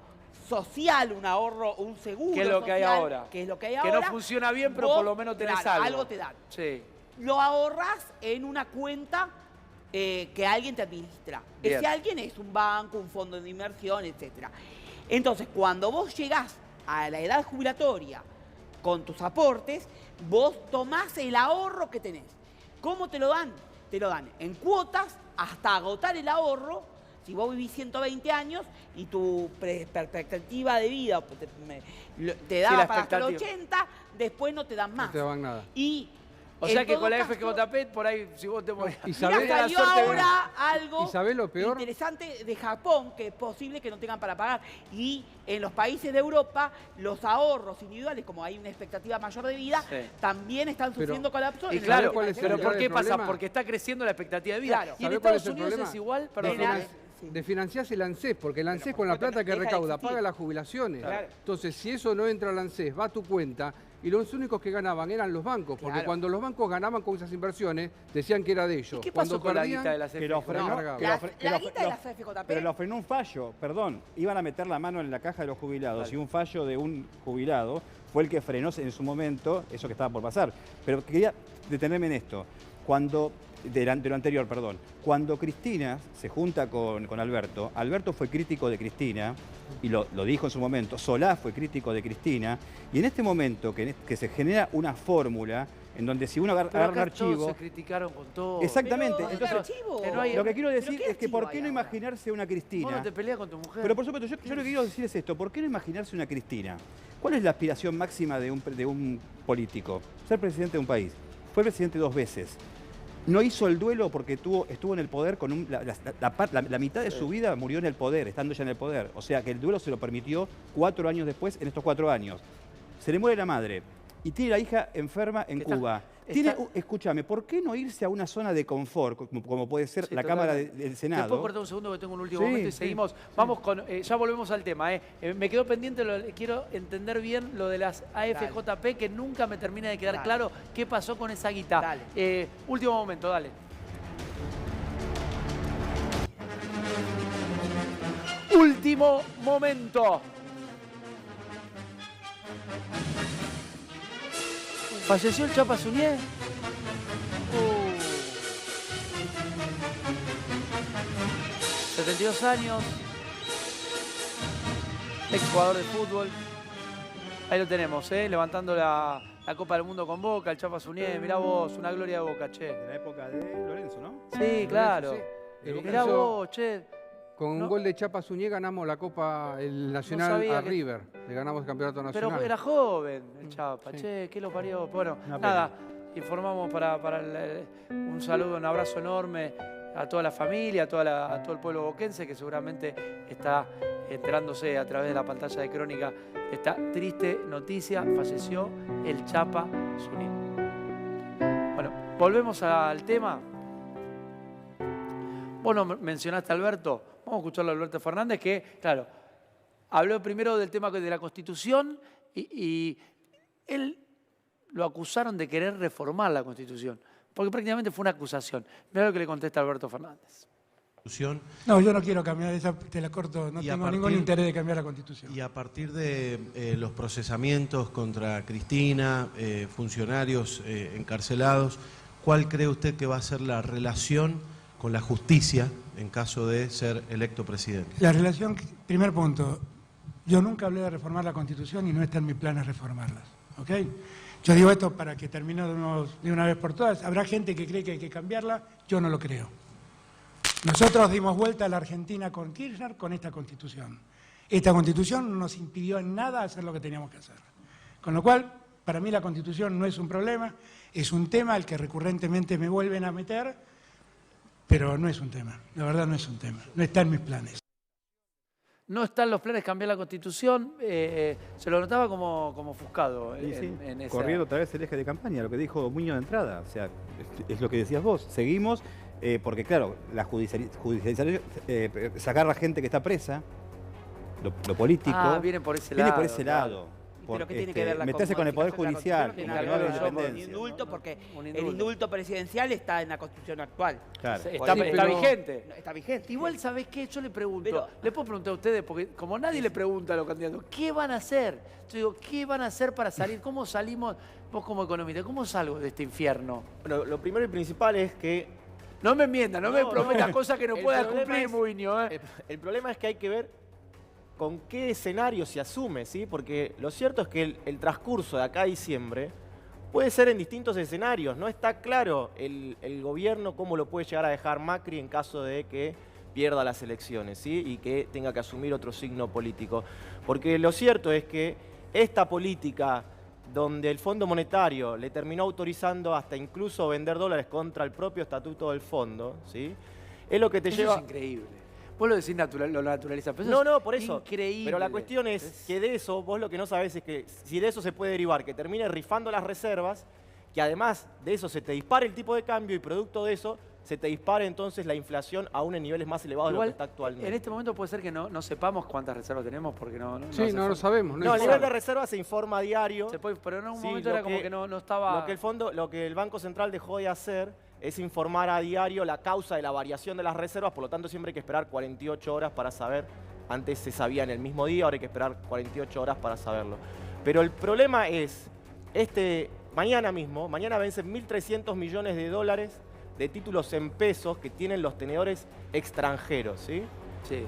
social, un seguro ¿Qué es lo que hay social, ahora? que es lo que hay Que ahora. no funciona bien, pero vos, por lo menos tenés claro, algo. algo te dan. Sí. Lo ahorras en una cuenta que alguien te administra. Bien. Ese alguien es un banco, un fondo de inversión, etc. Entonces, cuando vos llegás a la edad jubilatoria con tus aportes, vos tomás el ahorro que tenés. ¿Cómo te lo dan? Te lo dan en cuotas hasta agotar el ahorro Si vos vivís 120 años y tu perspectiva de vida te daba para hasta los 80, después no te dan más. No te dan nada. O sea que con la FGJP, por ahí, si vos te morís. ¿Y salió ahora algo lo peor? interesante de Japón, que es posible que no tengan para pagar. Y en los países de Europa, los individuales, como hay una expectativa mayor de vida, también están sufriendo colapso. Y claro, pero ¿por qué pasa? Porque está creciendo la expectativa de vida. Claro. Y en Estados Unidos es igual, perdón. De financiarse el ANSES, porque el ANSES con la plata que recauda paga las jubilaciones. Claro. Entonces, si eso no entra al ANSES, va a tu cuenta, y los únicos que ganaban eran los bancos, porque cuando los bancos ganaban con esas inversiones, decían que era de ellos. ¿Y qué pasó con la guita de las FGJP? La guita de las FGJP. Pero lo frenó un fallo, perdón. Iban a meter la mano en la caja de los jubilados y un fallo de un jubilado fue el que frenó en su momento eso que estaba por pasar. Pero quería detenerme en esto. De lo anterior, perdón. Cuando Cristina se junta con Alberto, Alberto fue crítico de Cristina, y lo dijo en su momento, Solá fue crítico de Cristina, y en este momento que se genera una fórmula en donde si uno agarra un archivo... Todos se criticaron con todo. Exactamente. Pero, entonces, lo que quiero decir es que ¿por qué no imaginarse una Cristina? Vos no te peleas con tu mujer. Pero por supuesto, yo lo que quiero decir es esto, ¿por qué no imaginarse una Cristina? ¿Cuál es la aspiración máxima de un político? Ser presidente de un país. Fue presidente 2 veces. No hizo el duelo porque estuvo en el poder con la mitad de su vida murió en el poder, estando ya en el poder. O sea que el duelo se lo permitió 4 años después, en estos 4 años. Se le muere la madre y tiene la hija enferma en Cuba. Escúchame, ¿por qué no irse a una zona de confort, como puede ser la Cámara del Senado? ¿Te puedo cortar un segundo que tengo un último momento y seguimos? Vamos con, ya volvemos al tema. Me quedó pendiente, quiero entender bien lo de las AFJP, que nunca me termina de quedar claro qué pasó con esa guita. Último momento, dale. Último momento. ¿Falleció el Chapa Suñé? 72 años. Ex jugador de fútbol. Ahí lo tenemos, levantando la Copa del Mundo con Boca, el Chapa Suñé. Mirá vos, una gloria de Boca, che. De la época de Lorenzo, ¿no? Sí, claro. Sí. Mirá vos, che. Con un gol de Chapa Suñé ganamos la Copa Nacional a River. Le ganamos el campeonato nacional. Pero era joven el Chapa, che, ¿qué lo parió? Bueno, nada, informamos para un saludo, un abrazo enorme a toda la familia, a todo el pueblo boquense que seguramente está enterándose a través de la pantalla de Crónica de esta triste noticia. Falleció el Chapa Suñé. Bueno, volvemos al tema. Vos no mencionaste a Alberto. Vamos a escucharlo a Alberto Fernández, que, claro, habló primero del tema de la Constitución y él lo acusaron de querer reformar la Constitución, porque prácticamente fue una acusación. Mirá lo que le contesta Alberto Fernández. No, yo no quiero cambiar, esa te la corto, no tengo ningún interés de cambiar la Constitución. Y a partir de los procesamientos contra Cristina, funcionarios encarcelados, ¿cuál cree usted que va a ser la relación con la justicia en caso de ser electo presidente? La relación, primer punto, yo nunca hablé de reformar la Constitución y no está en mi plan reformarlas, ¿ok? Yo digo esto para que termine de una vez por todas. Habrá gente que cree que hay que cambiarla, yo no lo creo. Nosotros dimos vuelta a la Argentina con Kirchner con esta Constitución. Esta Constitución no nos impidió en nada hacer lo que teníamos que hacer. Con lo cual, para mí la Constitución no es un problema, es un tema al que recurrentemente me vuelven a meter, pero no es un tema, la verdad no es un tema, no está en mis planes. No están los planes de cambiar la Constitución, se lo notaba como ofuscado. En esa... Corriendo otra vez el eje de campaña, lo que dijo Muñoz de entrada, o sea, es lo que decías vos, seguimos, porque claro, la judicialización, sacar a la gente que está presa, lo político, viene por ese viene lado. por ese lado. Pero ¿qué tiene que ver meterse con el Poder Judicial, con la independencia? Indulto, porque el indulto presidencial está en la Constitución actual. Claro. Está vigente. Está vigente. Igual, ¿sabés qué? Yo le pregunto, le puedo preguntar a ustedes, porque como nadie le pregunta a los candidatos, ¿qué van a hacer? Yo digo, ¿qué van a hacer para salir? ¿Cómo salimos, vos como economista, cómo salgo de este infierno? Bueno, lo primero y principal es que... No me mientan, no me prometas cosas que no pueda cumplir, Muñoz. El problema es que hay que ver con qué escenario se asume, ¿sí? Porque lo cierto es que el transcurso de acá a diciembre puede ser en distintos escenarios. No está claro el gobierno cómo lo puede llegar a dejar Macri en caso de que pierda las elecciones, ¿sí? Y que tenga que asumir otro signo político. Porque lo cierto es que esta política donde el Fondo Monetario le terminó autorizando hasta incluso vender dólares contra el propio estatuto del fondo, ¿sí? Es lo que te lleva... Eso es increíble. Vos lo decís lo naturalizás, pero no, eso por eso. Increíble. Pero la cuestión es que de eso, vos lo que no sabés es que si de eso se puede derivar, que termine rifando las reservas, que además de eso se te dispare el tipo de cambio y producto de eso se te dispare entonces la inflación aún en niveles más elevados de lo que está actualmente. En este momento puede ser que no sepamos cuántas reservas tenemos porque no lo sabemos. No, el nivel de reserva se informa a diario. Pero en un momento era como que no estaba... Lo que el Banco Central dejó de hacer es informar a diario la causa de la variación de las reservas, por lo tanto siempre hay que esperar 48 horas para saber. Antes se sabía en el mismo día, ahora hay que esperar 48 horas para saberlo. Pero el problema es, mañana vencen 1.300 millones de dólares de títulos en pesos que tienen los tenedores extranjeros, ¿sí? Sí.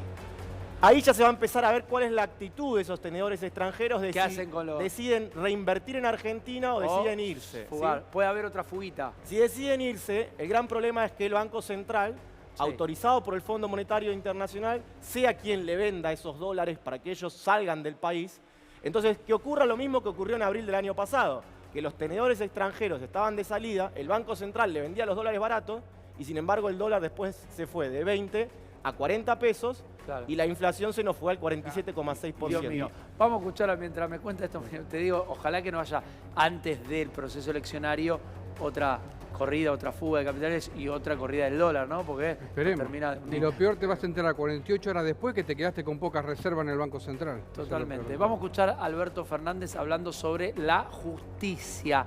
Ahí ya se va a empezar a ver cuál es la actitud de esos tenedores extranjeros de ¿Qué hacen con los... deciden reinvertir en Argentina o deciden irse. Fugar. ¿Sí? Puede haber otra fuguita. Si deciden irse, el gran problema es que el Banco Central, autorizado por el Fondo Monetario Internacional, sea quien le venda esos dólares para que ellos salgan del país. Entonces, que ocurra lo mismo que ocurrió en abril del año pasado, que los tenedores extranjeros estaban de salida, el Banco Central le vendía los dólares baratos y sin embargo el dólar después se fue de 20 a 40 pesos y la inflación se nos fue al 47,6%. Dios mío. Vamos a escuchar mientras me cuenta esto. Te digo, ojalá que no haya antes del proceso eleccionario otra corrida, otra fuga de capitales y otra corrida del dólar, ¿no? Porque termina... Y lo peor, te vas a enterar 48 horas después que te quedaste con pocas reservas en el Banco Central. Totalmente. Vamos a escuchar a Alberto Fernández hablando sobre la justicia.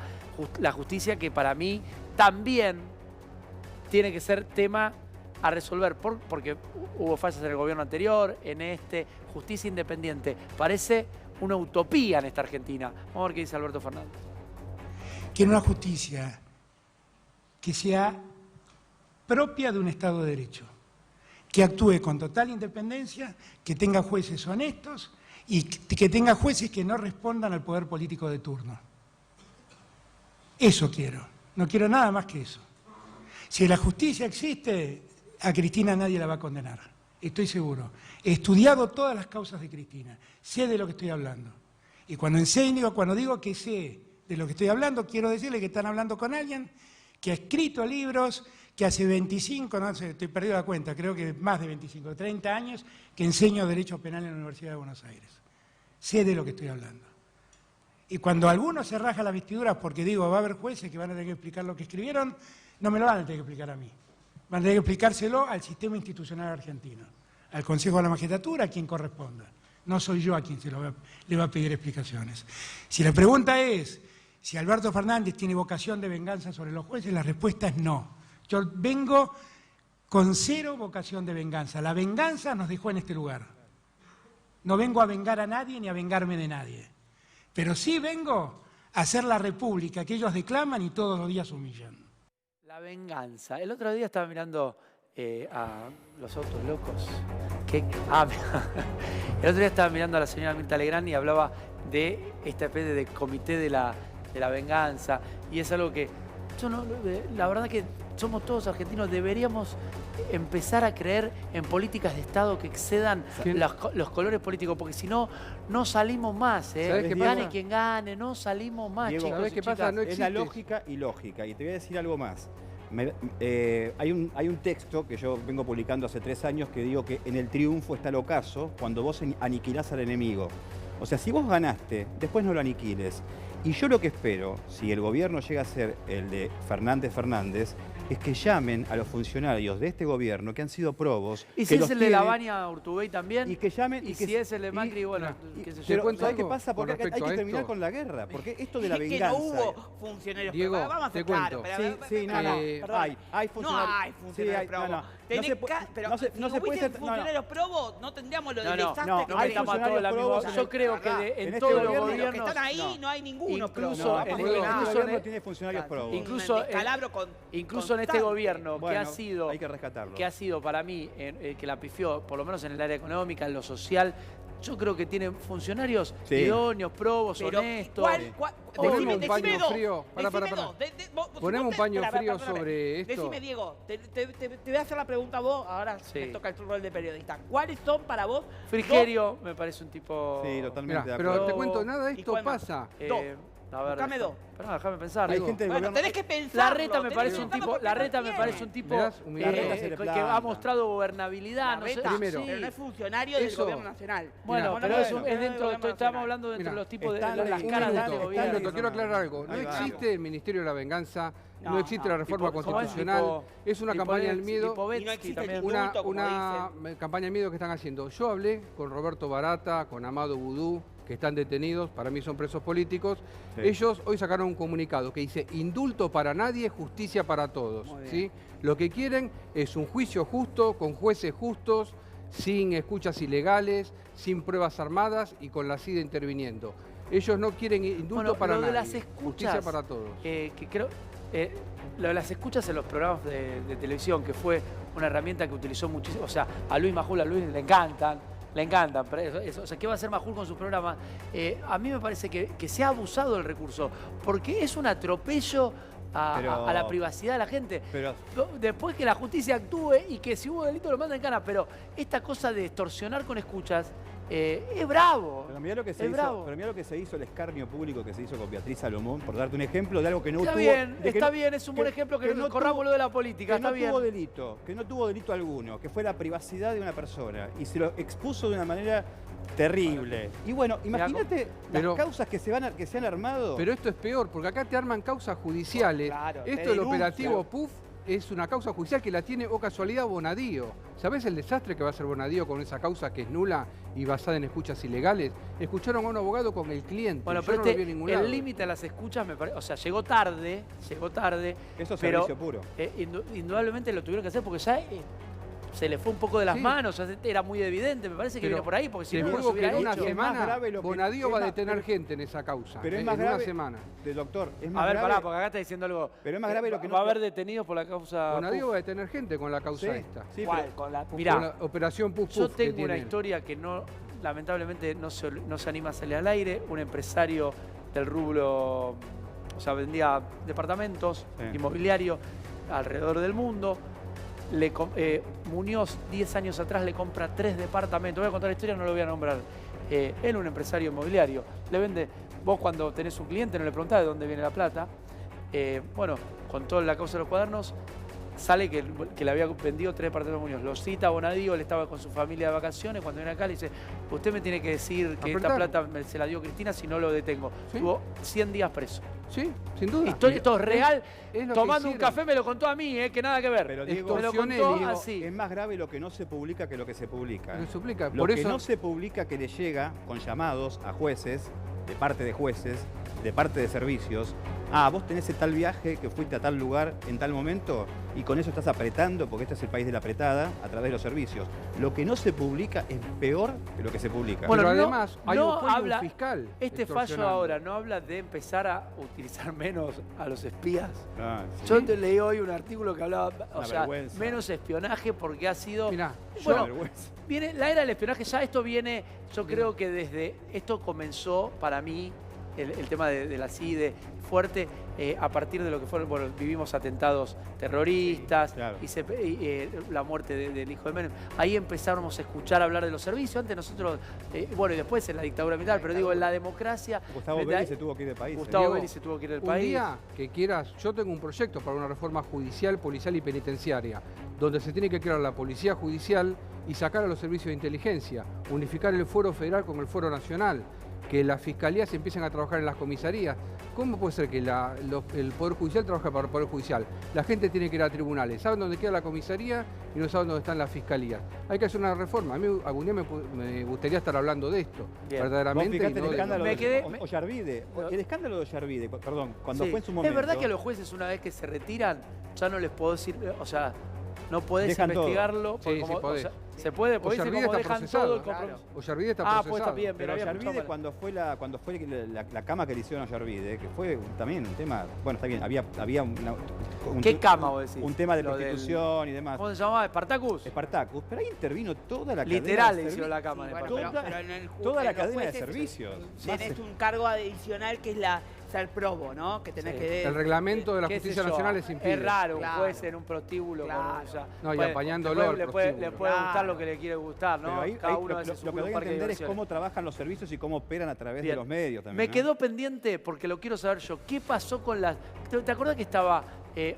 La justicia que para mí también tiene que ser tema a resolver, porque hubo fallas en el gobierno anterior, justicia independiente. Parece una utopía en esta Argentina. Vamos a ver qué dice Alberto Fernández. Quiero una justicia que sea propia de un Estado de Derecho, que actúe con total independencia, que tenga jueces honestos y que tenga jueces que no respondan al poder político de turno. Eso quiero, no quiero nada más que eso. Si la justicia existe, a Cristina nadie la va a condenar, estoy seguro. He estudiado todas las causas de Cristina, sé de lo que estoy hablando. Y cuando digo que sé de lo que estoy hablando, quiero decirle que están hablando con alguien que ha escrito libros, que hace 25, no sé, estoy perdido la cuenta, creo que más de 25, 30 años, que enseño Derecho Penal en la Universidad de Buenos Aires. Sé de lo que estoy hablando. Y cuando alguno se raja las vestiduras porque digo, va a haber jueces que van a tener que explicar lo que escribieron, no me lo van a tener que explicar a mí. Van a tener que explicárselo al sistema institucional argentino, al Consejo de la Magistratura, a quien corresponda. No soy yo a quien le va a pedir explicaciones. Si la pregunta es si Alberto Fernández tiene vocación de venganza sobre los jueces, la respuesta es no. Yo vengo con cero vocación de venganza. La venganza nos dejó en este lugar. No vengo a vengar a nadie ni a vengarme de nadie. Pero sí vengo a hacer la república que ellos declaman y todos los días humillan. La venganza. El otro día estaba mirando a Los Autos Locos. El otro día estaba mirando a la señora Mirta Legrand y hablaba de esta especie de comité de la venganza, y es algo que la verdad que somos todos argentinos, deberíamos empezar a creer en políticas de Estado que excedan los colores políticos, porque si no, no salimos más. Gane quien gane, no salimos más, Diego, chicos. ¿sabés qué pasa? No es la lógica y lógica, y te voy a decir algo más. Hay un texto que yo vengo publicando hace 3 años que digo que en el triunfo está el ocaso cuando vos aniquilás al enemigo. O sea, si vos ganaste, después no lo aniquiles. Y yo lo que espero, si el gobierno llega a ser el de Fernández, es que llamen a los funcionarios de este gobierno que han sido probos. ¿Y si es el de Lavagna Urtubey también? Y que llamen. ¿Y si es el de Macri? Bueno, qué sé yo. Pero ¿sabes qué pasa? Porque hay que terminar con la guerra. Porque esto de la venganza... que no hubo funcionarios Diego, probos. Vamos a te ser cuento. claros. Sí, no. Hay funcionarios. No hay funcionarios probos. Pero si no hubiesen funcionarios probos, no tendríamos lo del desastre que tenemos. Yo creo que en todos los gobiernos... que están ahí no hay ninguno probo. Incluso en este gobierno tiene funcionarios probos. Incluso en este gobierno bueno, hay que rescatarlo. Que ha sido para mí, que la pifió, por lo menos en el área económica, en lo social, yo creo que tiene funcionarios idóneos, probos, honestos. Ponemos un paño frío. Ponemos un paño frío sobre esto. Decime, Diego, te voy a hacer la pregunta a vos, ahora me toca el rol de periodista. ¿Cuáles son para vos? Frigerio me parece un tipo... Sí, totalmente. Pero te cuento, nada de esto pasa. A ver, Buscame déjame pensar. Hay gente bueno, tenés que pensar. Larreta me parece un tipo, que ha mostrado gobernabilidad. No sé, pero no es funcionario del gobierno nacional. Bueno, pero es dentro, estamos hablando dentro de los tipos de las caras de este gobierno. Quiero aclarar algo. No existe el Ministerio de la Venganza, no existe la reforma constitucional, es una campaña del miedo, una campaña del miedo que están haciendo. Yo hablé con Roberto Barata, con Amado Vudú, que están detenidos, para mí son presos políticos. Sí. Ellos hoy sacaron un comunicado que dice: indulto para nadie, justicia para todos. ¿Sí? Lo que quieren es un juicio justo, con jueces justos, sin escuchas ilegales, sin pruebas armadas y con la CIDE interviniendo. Ellos no quieren indulto para nadie, de las escuchas, justicia para todos. Que creo, lo de las escuchas en los programas de televisión, que fue una herramienta que utilizó muchísimo, o sea, a Luis Majul, le encantan, pero o sea, ¿qué va a hacer Majul con sus programas? A mí me parece que se ha abusado del recurso, porque es un atropello a la privacidad de la gente. Después que la justicia actúe y que si hubo delito lo manden en cana, pero esta cosa de extorsionar con escuchas es bravo. Pero mirá lo que se hizo, el escarnio público que se hizo con Beatriz Salomón, por darte un ejemplo de algo que no tuvo... Está bien, es un buen ejemplo que no corramos lo de la política, está bien. Que no tuvo delito alguno, que fue la privacidad de una persona y se lo expuso de una manera terrible. Y bueno, imagínate las causas que se han armado. Pero esto es peor, porque acá te arman causas judiciales. Esto del operativo PUF es una causa judicial que la tiene, o casualidad, Bonadío. ¿Sabés el desastre que va a hacer Bonadío con esa causa que es nula y basada en escuchas ilegales? Escucharon a un abogado con el cliente. Bueno, pero el límite a las escuchas, me parece, o sea, llegó tarde. Eso es servicio puro. Indudablemente lo tuvieron que hacer porque ya se le fue un poco de las manos, era muy evidente, me parece que viene por ahí, porque si no se hubiera hecho. En una semana, Bonadío va a detener gente en esa causa. Pero es más grave, una semana. Doctor, es grave. más grave. Pará, porque acá está diciendo algo. Pero es más grave lo que va a haber detenidos por la causa. Bonadío va a detener gente con la causa esta. ¿Cuál? Con la operación PUF. Yo tengo una historia que lamentablemente no se anima a salir al aire. Un empresario del rubro, o sea, vendía departamentos, inmobiliario alrededor del mundo. Muñoz, 10 años atrás, le compra 3 departamentos. Voy a contar la historia, no lo voy a nombrar. Él, un empresario inmobiliario, le vende. Vos, cuando tenés un cliente, no le preguntás de dónde viene la plata. Bueno, con toda la causa de los cuadernos, sale que le había vendido 3 departamentos a Muñoz. Lo cita Bonadío, él estaba con su familia de vacaciones. Cuando viene acá, le dice: usted me tiene que decir que esta plata se la dio Cristina, si no lo detengo. Tuvo 100 días preso. Sí, sin duda. Esto es real. Tomando un café me lo contó a mí, que nada que ver. Pero Diego, me lo contó así. Es más grave lo que no se publica que lo que se publica. Lo que no se publica, que le llega con llamados a jueces, de parte de jueces, de parte de servicios. Vos tenés tal viaje que fuiste a tal lugar en tal momento y con eso estás apretando, porque este es el país de la apretada, a través de los servicios. Lo que no se publica es peor que lo que se publica. Bueno, pero además hay un fiscal. Este fallo ahora no habla de empezar a utilizar menos a los espías. Yo te leí hoy un artículo que hablaba, menos espionaje, porque ha sido... Viene la era del espionaje, ya esto viene, yo creo que esto comenzó para mí, el tema de la CIDE fuerte, a partir de lo que fueron, vivimos atentados terroristas y la muerte del hijo de Menem. Ahí empezamos a escuchar hablar de los servicios. Antes nosotros, y después en la dictadura militar, pero digo, en la democracia... Gustavo Vélez se tuvo que ir del país. Gustavo Vélez se tuvo que ir del país. Un día que quieras, yo tengo un proyecto para una reforma judicial, policial y penitenciaria, donde se tiene que crear la policía judicial y sacar a los servicios de inteligencia, unificar el fuero federal con el fuero nacional, que las fiscalías empiecen a trabajar en las comisarías. ¿Cómo puede ser que el Poder Judicial trabaje para el Poder Judicial? La gente tiene que ir a tribunales, saben dónde queda la comisaría y no saben dónde están las fiscalías. Hay que hacer una reforma. A mí algún día me gustaría estar hablando de esto, verdaderamente. El escándalo de Ollarvide, perdón, cuando fue en su momento... Es verdad que a los jueces, una vez que se retiran, ya no les puedo decir, o sea, no podés investigarlo. ¿Se puede? Porque dice como dejan todo el compromiso. Ollarvide está procesado. Pues está bien, pero Ollarvide cuando fue la cama que le hicieron a Ollarvide, que fue también un tema, bueno, está bien, había ¿Qué cama vos decís? Un tema de prostitución y demás. ¿Cómo se llamaba? ¿Spartacus? Spartacus, pero ahí intervino toda la literal cadena. Le hicieron la cama. Sí, bueno, pero en el toda la cadena de servicios. Tenés un cargo adicional que es ser probo, ¿no? Que tenés que... El reglamento de la Justicia Nacional les impide. Es raro un juez en un prostíbulo. No, y apañándolo le puede gustar lo que le quiere gustar, ¿no? Cada uno hace su propio parque de entender es cómo trabajan los servicios y cómo operan a través de los medios también. Me quedó pendiente, porque lo quiero saber yo, ¿qué pasó con las... ¿Te acuerdas que estaba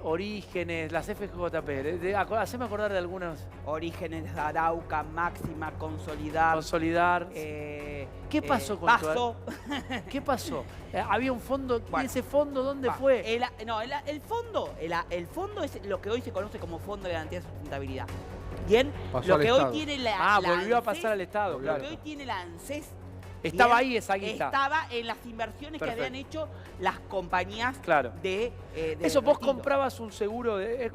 Orígenes, las FJP? Haceme acordar de algunas. Orígenes, Arauca, Máxima, Consolidar. ¿Qué pasó con Paso? ¿Qué pasó? Había un fondo. ¿Y ese fondo dónde fue? El fondo es lo que hoy se conoce como Fondo de Garantía de Sustentabilidad. Bien, pasó lo que hoy Estado. tiene la volvió a ANSES, pasar al Estado, claro. Lo que hoy tiene la ANSES. Estaba bien, ahí esa guita. Estaba en las inversiones que habían hecho las compañías de eso, vos retiro. comprabas un seguro de...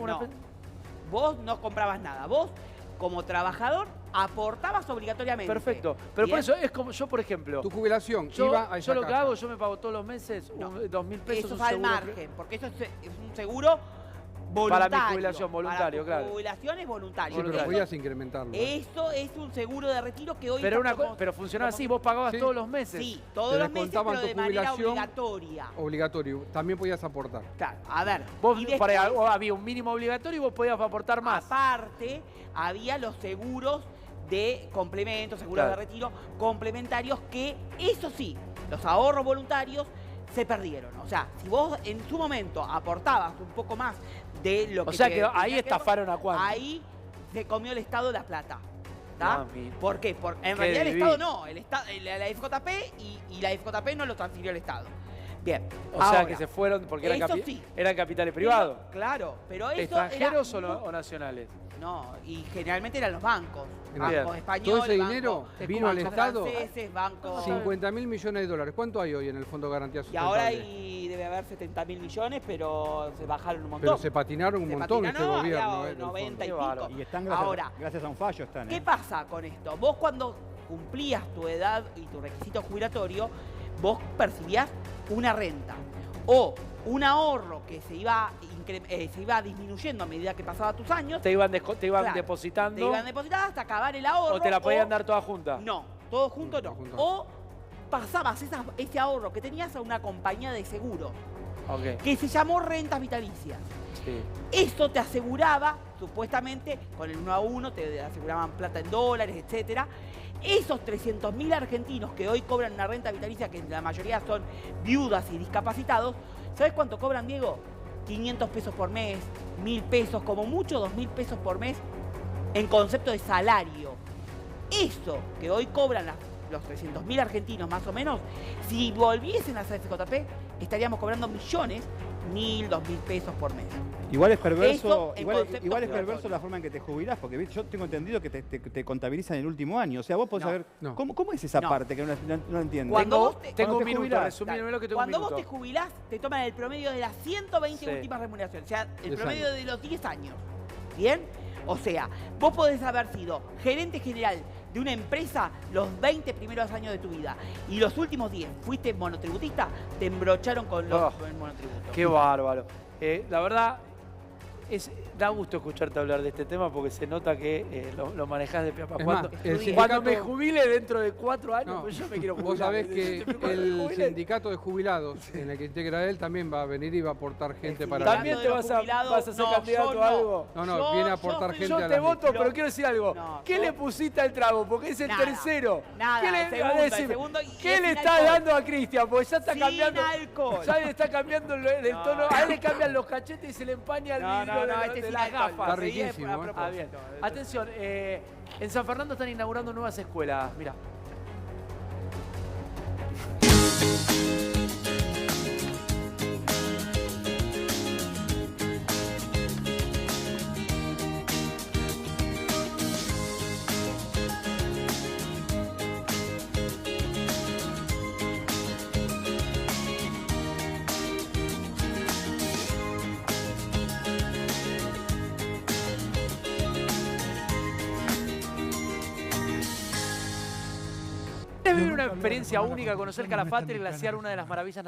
Vos no comprabas nada. Vos, como trabajador, aportabas obligatoriamente. Perfecto. Pero por eso es como yo, por ejemplo... Tu jubilación iba a esa Yo lo que caja. hago, yo me pago todos los meses 2.000 pesos. Eso un es al seguro margen, porque eso es un seguro voluntario. Para mi jubilación, voluntario, para tu claro. jubilación es voluntario. Sí, pero podías incrementarlo. Esto es un seguro de retiro que hoy... Pero funcionaba así, vos pagabas todos los meses. Sí, todos los meses, pero de manera obligatoria. Obligatorio. También podías aportar. Claro, a ver. Vos había un mínimo obligatorio y vos podías aportar más. Aparte, había los seguros de complementos, seguros de retiro complementarios que, eso sí, los ahorros voluntarios se perdieron. O sea, si vos en su momento aportabas un poco más de lo que... O sea que ahí estafaron a cuánto. Ahí se comió el Estado la plata. Mami. ¿Por qué? En realidad el Estado no. La FJP y la FJP no lo transfirió el Estado. Bien. O sea que se fueron porque eran capitales privados. Claro, pero eso ¿extranjeros o nacionales? No, y generalmente eran los bancos. Bien. Bancos españoles. Todo ese dinero vino al Estado. Franceses, bancos... 50.000 millones de dólares. ¿Cuánto hay hoy en el Fondo de Garantía Y Sustentable? ahora debe haber 70.000 millones, pero se bajaron un montón. Pero se patinaron un montón este gobierno. 90 y pico. Y están gracias a un fallo. ¿Qué pasa con esto? Vos cuando cumplías tu edad y tu requisito jubilatorio, vos percibías una renta o un ahorro que se iba disminuyendo a medida que pasaba tus años. Te iban depositando. Te iban depositando hasta acabar el ahorro. ¿O te la podían dar toda junta? No, todo junto no. O pasabas ese ahorro que tenías a una compañía de seguro. Que se llamó rentas vitalicias. Sí. Esto te aseguraba, supuestamente, con el 1 a 1, te aseguraban plata en dólares, etcétera. Esos 300.000 argentinos que hoy cobran una renta vitalicia, que la mayoría son viudas y discapacitados, ¿sabes cuánto cobran, Diego? 500 pesos por mes, 1.000 pesos, como mucho 2.000 pesos por mes, en concepto de salario. Eso que hoy cobran los 300.000 argentinos más o menos, si volviesen a hacer FJP, estaríamos cobrando millones, 1.000, 2.000 pesos por mes. Igual es perverso, igual es perverso la forma en que te jubilás, porque yo tengo entendido que te contabilizan el último año. O sea, vos podés saber... ¿Cómo es esa parte que no entiendo? Tengo un minuto, resumime lo que tengo un minuto. Cuando vos te jubilás, te toman el promedio de las 120 últimas remuneraciones, o sea, el promedio de los 10 años. ¿Bien? O sea, vos podés haber sido gerente general de una empresa los 20 primeros años de tu vida y los últimos 10 fuiste monotributista, te embrocharon con el monotributo. Qué bárbaro. La verdad, da gusto escucharte hablar de este tema porque se nota que lo manejás de pie a pa. Cuando me jubile dentro de 4 años, pues yo me quiero jubilar. Vos sabés que el sindicato de jubilados en el que integra él también va a venir y va a aportar gente para... ¿También te vas a hacer candidato a algo? No, viene a aportar gente yo a la... Yo te voto, pero quiero decir algo. ¿Qué le pusiste al trago? Porque es el tercero. ¿Qué le estás dando a Cristian? Porque ya está cambiando... Ya le está cambiando el tono. A él le cambian los cachetes y se le empaña el vidrio de las gafas. Está riquísimo. Bien. Atención, en San Fernando están inaugurando nuevas escuelas. Mirá. vivir una experiencia única, conocer Calafate, el glaciar, una de las maravillas